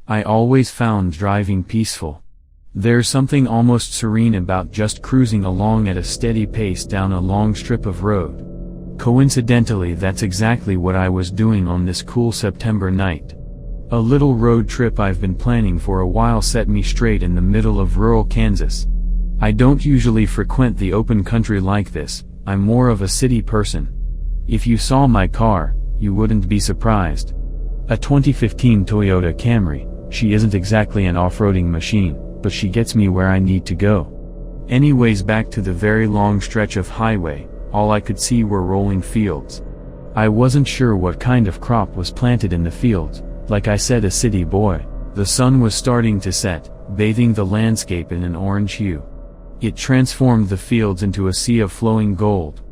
I always found driving peaceful. There's something almost serene about just cruising along at a steady pace down a long strip of road. Coincidentally, that's exactly what I was doing on this cool September night. A little road trip I've been planning for a while set me straight in the middle of rural Kansas. I don't usually frequent the open country like this, I'm more of a city person. If you saw my car, you wouldn't be surprised. A 2015 Toyota Camry. She isn't exactly an off-roading machine, but she gets me where I need to go. Anyways, back to the very long stretch of highway, all I could see were rolling fields. I wasn't sure what kind of crop was planted in the fields. Like I said, a city boy. The sun was starting to set, bathing the landscape in an orange hue. It transformed the fields into a sea of flowing gold.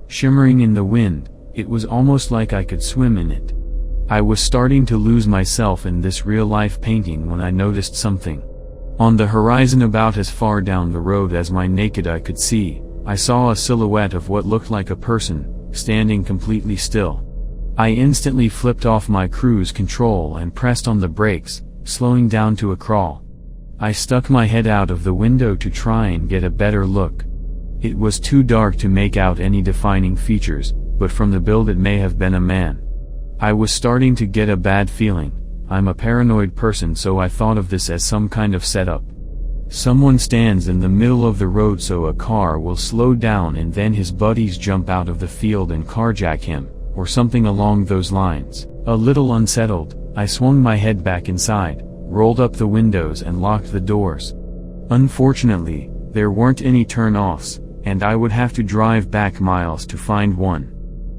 Shimmering in the wind, it was almost like I could swim in it. I was starting to lose myself in this real-life painting when I noticed something. On the horizon, about as far down the road as my naked eye could see, I saw a silhouette of what looked like a person, standing completely still. I instantly flipped off my cruise control and pressed on the brakes, slowing down to a crawl. I stuck my head out of the window to try and get a better look. It was too dark to make out any defining features, but from the build it may have been a man. I was starting to get a bad feeling. I'm a paranoid person, so I thought of this as some kind of setup. Someone stands in the middle of the road so a car will slow down and then his buddies jump out of the field and carjack him, or something along those lines. A little unsettled, I swung my head back inside, rolled up the windows and locked the doors. Unfortunately, there weren't any turn-offs, and I would have to drive back miles to find one.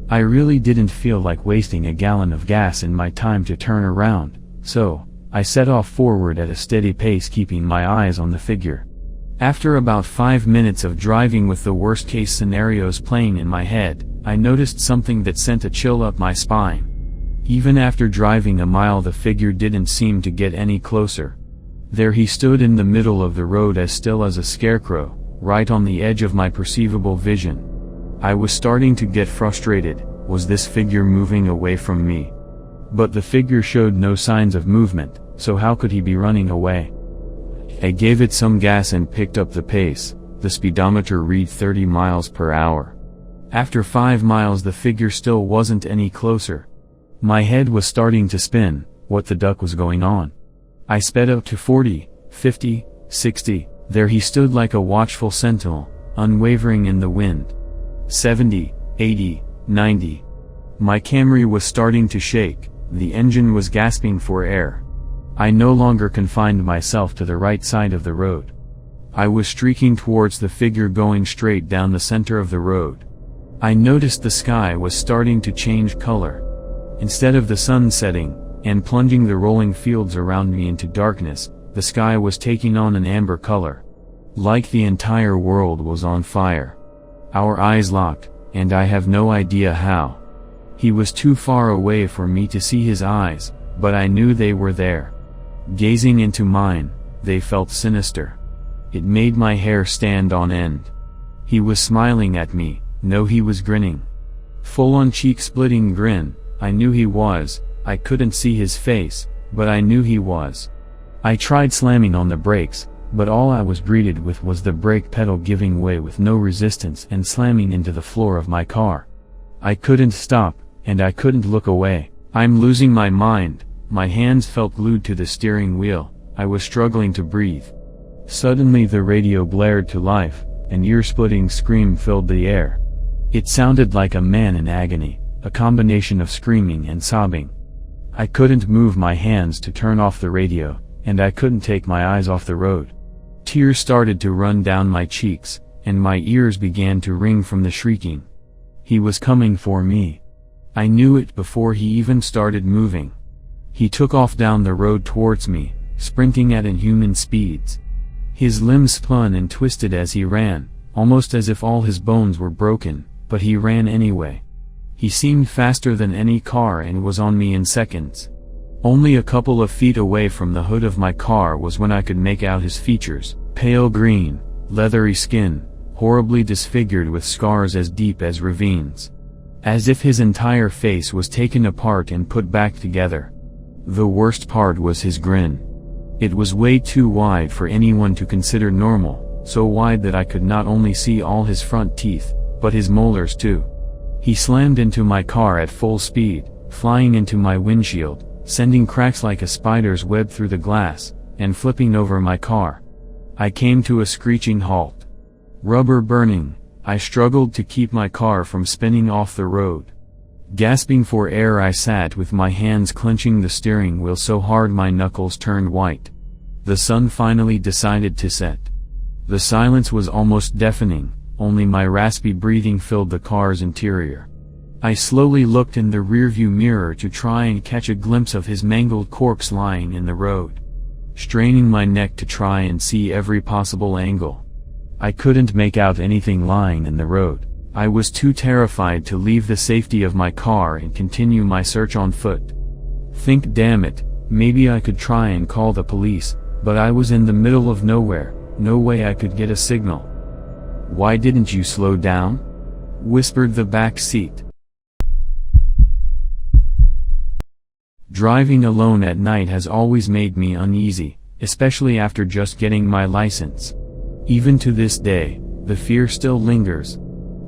I really didn't feel like wasting a gallon of gas in my time to turn around, so I set off forward at a steady pace, keeping my eyes on the figure. After about 5 minutes of driving with the worst-case scenarios playing in my head, I noticed something that sent a chill up my spine. Even after driving a mile, the figure didn't seem to get any closer. There he stood in the middle of the road, as still as a scarecrow, right on the edge of my perceivable vision. I was starting to get frustrated. Was this figure moving away from me? But the figure showed no signs of movement, so how could he be running away? I gave it some gas and picked up the pace. The speedometer read 30 miles per hour. After 5 miles, the figure still wasn't any closer. My head was starting to spin. What the duck was going on? I sped up to 40, 50, 60. There he stood like a watchful sentinel, unwavering in the wind. 70, 80, 90. My Camry was starting to shake. The engine was gasping for air. I no longer confined myself to the right side of the road. I was streaking towards the figure, going straight down the center of the road. I noticed the sky was starting to change color. Instead of the sun setting and plunging the rolling fields around me into darkness, the sky was taking on an amber color. Like the entire world was on fire. Our eyes locked, and I have no idea how. He was too far away for me to see his eyes, but I knew they were there. Gazing into mine, they felt sinister. It made my hair stand on end. He was smiling at me. No, he was grinning. Full-on cheek-splitting grin. I knew he was. I couldn't see his face, but I knew he was. I tried slamming on the brakes, but all I was greeted with was the brake pedal giving way with no resistance and slamming into the floor of my car. I couldn't stop, and I couldn't look away. I'm losing my mind. My hands felt glued to the steering wheel. I was struggling to breathe. Suddenly the radio blared to life. An ear-splitting scream filled the air. It sounded like a man in agony, a combination of screaming and sobbing. I couldn't move my hands to turn off the radio, and I couldn't take my eyes off the road. Tears started to run down my cheeks, and my ears began to ring from the shrieking. He was coming for me. I knew it before he even started moving. He took off down the road towards me, sprinting at inhuman speeds. His limbs spun and twisted as he ran, almost as if all his bones were broken, but he ran anyway. He seemed faster than any car and was on me in seconds. Only a couple of feet away from the hood of my car was when I could make out his features: pale green, leathery skin, horribly disfigured with scars as deep as ravines. As if his entire face was taken apart and put back together. The worst part was his grin. It was way too wide for anyone to consider normal, so wide that I could not only see all his front teeth, but his molars too. He slammed into my car at full speed, flying into my windshield, sending cracks like a spider's web through the glass, and flipping over my car. I came to a screeching halt. Rubber burning, I struggled to keep my car from spinning off the road. Gasping for air, I sat with my hands clenching the steering wheel so hard my knuckles turned white. The sun finally decided to set. The silence was almost deafening, only my raspy breathing filled the car's interior. I slowly looked in the rearview mirror to try and catch a glimpse of his mangled corpse lying in the road. Straining my neck to try and see every possible angle. I couldn't make out anything lying in the road. I was too terrified to leave the safety of my car and continue my search on foot. Think, damn it, maybe I could try and call the police, but I was in the middle of nowhere, no way I could get a signal. "Why didn't you slow down?" whispered the back seat. Driving alone at night has always made me uneasy, especially after just getting my license. Even to this day, the fear still lingers.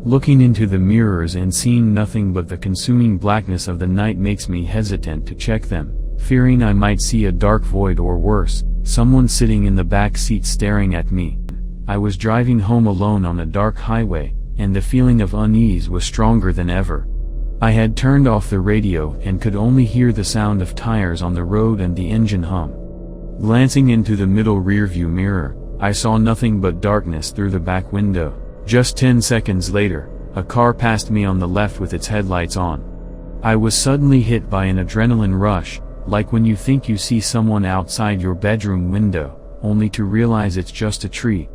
Looking into the mirrors and seeing nothing but the consuming blackness of the night makes me hesitant to check them, fearing I might see a dark void or worse, someone sitting in the back seat staring at me. I was driving home alone on a dark highway, and the feeling of unease was stronger than ever. I had turned off the radio and could only hear the sound of tires on the road and the engine hum. Glancing into the middle rearview mirror, I saw nothing but darkness through the back window. Just 10 seconds later, a car passed me on the left with its headlights on. I was suddenly hit by an adrenaline rush, like when you think you see someone outside your bedroom window, only to realize it's just a tree.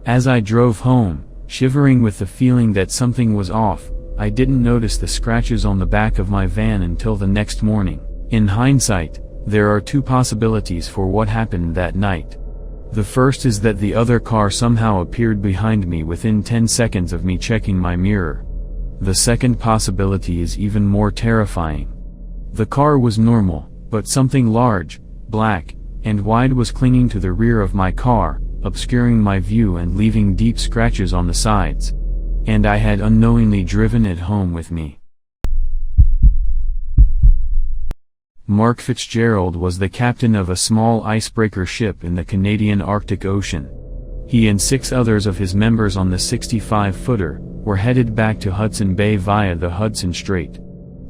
As I drove home, shivering with the feeling that something was off, I didn't notice the scratches on the back of my van until the next morning. In hindsight, there are two possibilities for what happened that night. The first is that the other car somehow appeared behind me within 10 seconds of me checking my mirror. The second possibility is even more terrifying. The car was normal, but something large, black, and wide was clinging to the rear of my car, obscuring my view and leaving deep scratches on the sides. And I had unknowingly driven it home with me. Mark Fitzgerald was the captain of a small icebreaker ship in the Canadian Arctic Ocean. He and 6 others of his members on the 65-footer were headed back to Hudson Bay via the Hudson Strait.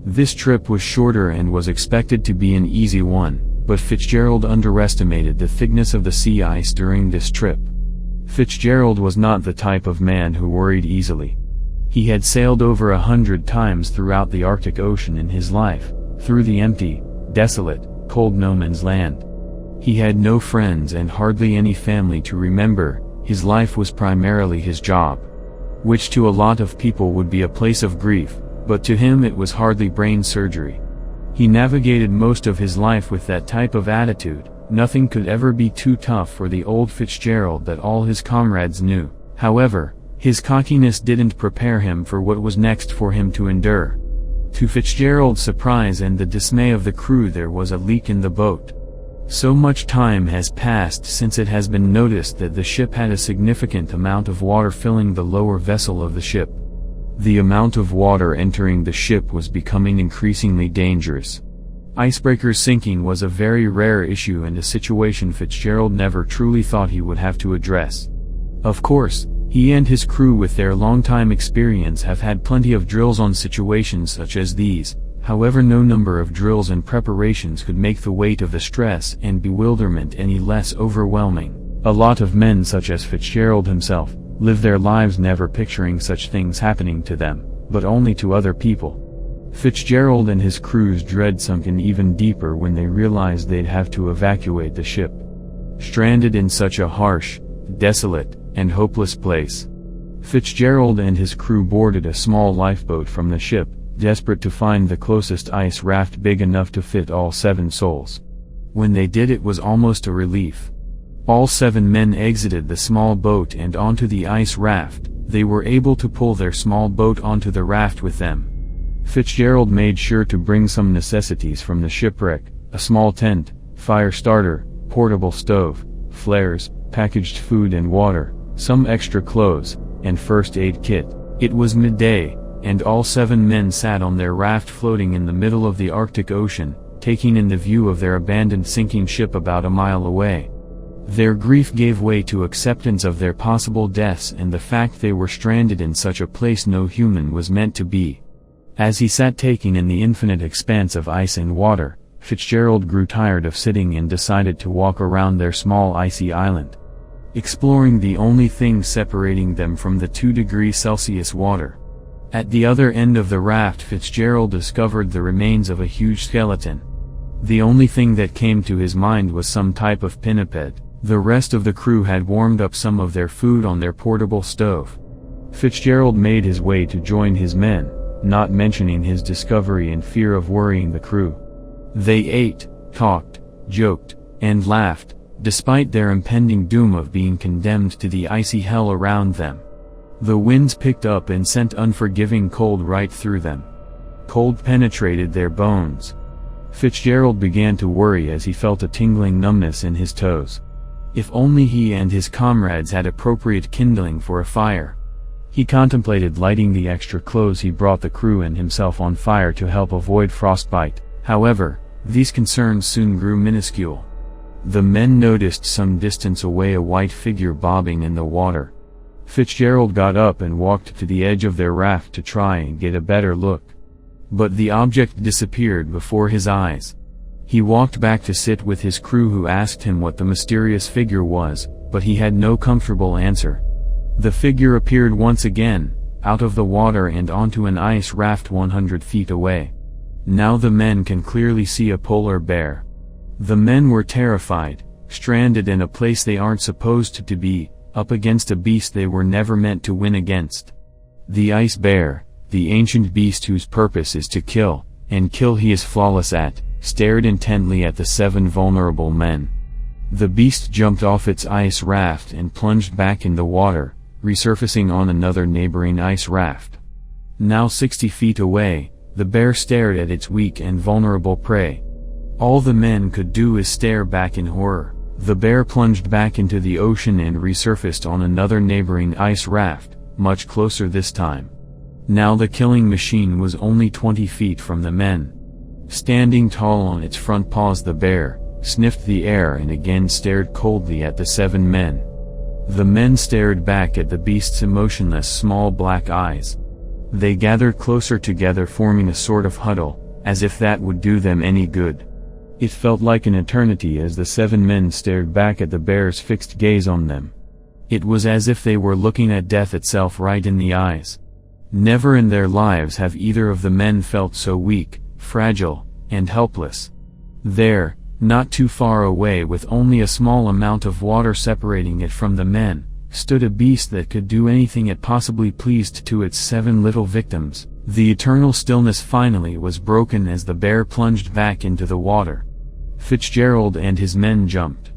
This trip was shorter and was expected to be an easy one, but Fitzgerald underestimated the thickness of the sea ice during this trip. Fitzgerald was not the type of man who worried easily. He had sailed over 100 times throughout the Arctic Ocean in his life, through the empty, desolate, cold no man's land. He had no friends and hardly any family to remember. His life was primarily his job. Which to a lot of people would be a place of grief, but to him it was hardly brain surgery. He navigated most of his life with that type of attitude. Nothing could ever be too tough for the old Fitzgerald that all his comrades knew. However, his cockiness didn't prepare him for what was next for him to endure. To Fitzgerald's surprise and the dismay of the crew, there was a leak in the boat. So much time has passed since it has been noticed that the ship had a significant amount of water filling the lower vessel of the ship. The amount of water entering the ship was becoming increasingly dangerous. Icebreakers sinking was a very rare issue and a situation Fitzgerald never truly thought he would have to address. Of course, he and his crew with their long-time experience have had plenty of drills on situations such as these. However, no number of drills and preparations could make the weight of the stress and bewilderment any less overwhelming. A lot of men such as Fitzgerald himself, live their lives never picturing such things happening to them, but only to other people. Fitzgerald and his crew's dread sunk in even deeper when they realized they'd have to evacuate the ship. Stranded in such a harsh, desolate, and hopeless place, Fitzgerald and his crew boarded a small lifeboat from the ship, desperate to find the closest ice raft big enough to fit all 7 souls. When they did, it was almost a relief. All 7 men exited the small boat and onto the ice raft. They were able to pull their small boat onto the raft with them. Fitzgerald made sure to bring some necessities from the shipwreck: a small tent, fire starter, portable stove, flares, packaged food and water, some extra clothes, and first aid kit. It was midday, and all 7 men sat on their raft floating in the middle of the Arctic Ocean, taking in the view of their abandoned sinking ship about a mile away. Their grief gave way to acceptance of their possible deaths and the fact they were stranded in such a place no human was meant to be. As he sat taking in the infinite expanse of ice and water, Fitzgerald grew tired of sitting and decided to walk around their small icy island, exploring the only thing separating them from the 2°C water. At the other end of the raft, Fitzgerald discovered the remains of a huge skeleton. The only thing that came to his mind was some type of pinniped. The rest of the crew had warmed up some of their food on their portable stove. Fitzgerald made his way to join his men, not mentioning his discovery in fear of worrying the crew. They ate, talked, joked, and laughed, despite their impending doom of being condemned to the icy hell around them. The winds picked up and sent unforgiving cold right through them. Cold penetrated their bones. Fitzgerald began to worry as he felt a tingling numbness in his toes. If only he and his comrades had appropriate kindling for a fire. He contemplated lighting the extra clothes he brought the crew and himself on fire to help avoid frostbite. However, these concerns soon grew minuscule. The men noticed some distance away a white figure bobbing in the water. Fitzgerald got up and walked to the edge of their raft to try and get a better look. But the object disappeared before his eyes. He walked back to sit with his crew, who asked him what the mysterious figure was, but he had no comfortable answer. The figure appeared once again, out of the water and onto an ice raft 100 feet away. Now the men can clearly see a polar bear. The men were terrified, stranded in a place they aren't supposed to be, up against a beast they were never meant to win against. The ice bear, the ancient beast whose purpose is to kill, and kill he is flawless at, stared intently at the 7 vulnerable men. The beast jumped off its ice raft and plunged back in the water, resurfacing on another neighboring ice raft. Now 60 feet away, the bear stared at its weak and vulnerable prey. All the men could do is stare back in horror. The bear plunged back into the ocean and resurfaced on another neighboring ice raft, much closer this time. Now the killing machine was only 20 feet from the men. Standing tall on its front paws, the bear sniffed the air and again stared coldly at the 7 men. The men stared back at the beast's emotionless small black eyes. They gathered closer together, forming a sort of huddle, as if that would do them any good. It felt like an eternity as the 7 men stared back at the bear's fixed gaze on them. It was as if they were looking at death itself right in the eyes. Never in their lives have either of the men felt so weak, fragile, and helpless. There, not too far away, with only a small amount of water separating it from the men, stood a beast that could do anything it possibly pleased to its 7 little victims. The eternal stillness finally was broken as the bear plunged back into the water. Fitzgerald and his men jumped.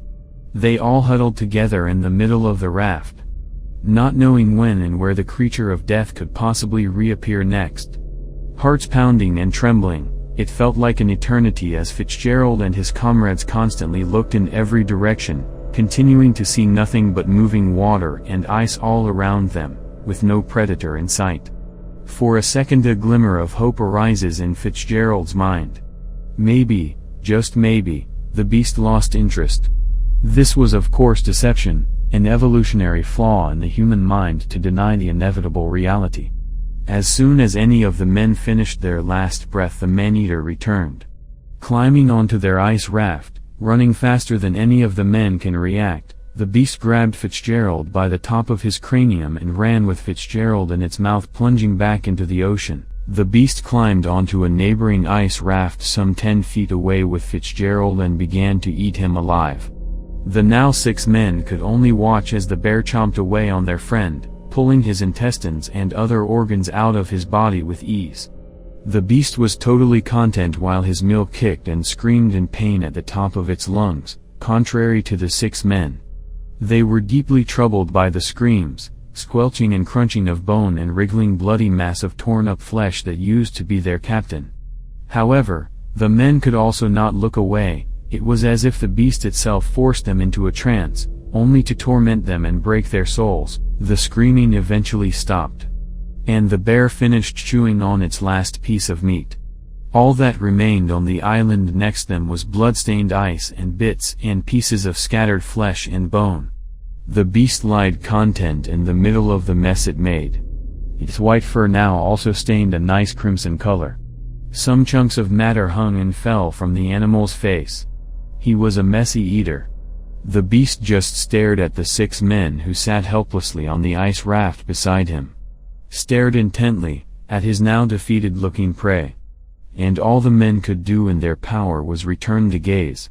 They all huddled together in the middle of the raft, not knowing when and where the creature of death could possibly reappear next. Hearts pounding and trembling, it felt like an eternity as Fitzgerald and his comrades constantly looked in every direction, continuing to see nothing but moving water and ice all around them, with no predator in sight. For a second a glimmer of hope arises in Fitzgerald's mind. Maybe, just maybe, the beast lost interest. This was of course deception, an evolutionary flaw in the human mind to deny the inevitable reality. As soon as any of the men finished their last breath, the man-eater returned. Climbing onto their ice raft, running faster than any of the men can react, the beast grabbed Fitzgerald by the top of his cranium and ran with Fitzgerald in its mouth, plunging back into the ocean. The beast climbed onto a neighboring ice raft some 10 feet away with Fitzgerald and began to eat him alive. The now 6 men could only watch as the bear chomped away on their friend, pulling his intestines and other organs out of his body with ease. The beast was totally content while his meal kicked and screamed in pain at the top of its lungs, contrary to the 6 men. They were deeply troubled by the screams, squelching and crunching of bone and wriggling bloody mass of torn-up flesh that used to be their captain. However, the men could also not look away, It was as if the beast itself forced them into a trance, only to torment them and break their souls. The screaming eventually stopped, and the bear finished chewing on its last piece of meat. All that remained on the island next them was blood-stained ice and bits and pieces of scattered flesh and bone. The beast lied content in the middle of the mess it made. Its white fur now also stained a nice crimson color. Some chunks of matter hung and fell from the animal's face. He was a messy eater. The beast just stared at the 6 men who sat helplessly on the ice raft beside him. Stared intently, at his now defeated-looking prey. And all the men could do in their power was return the gaze.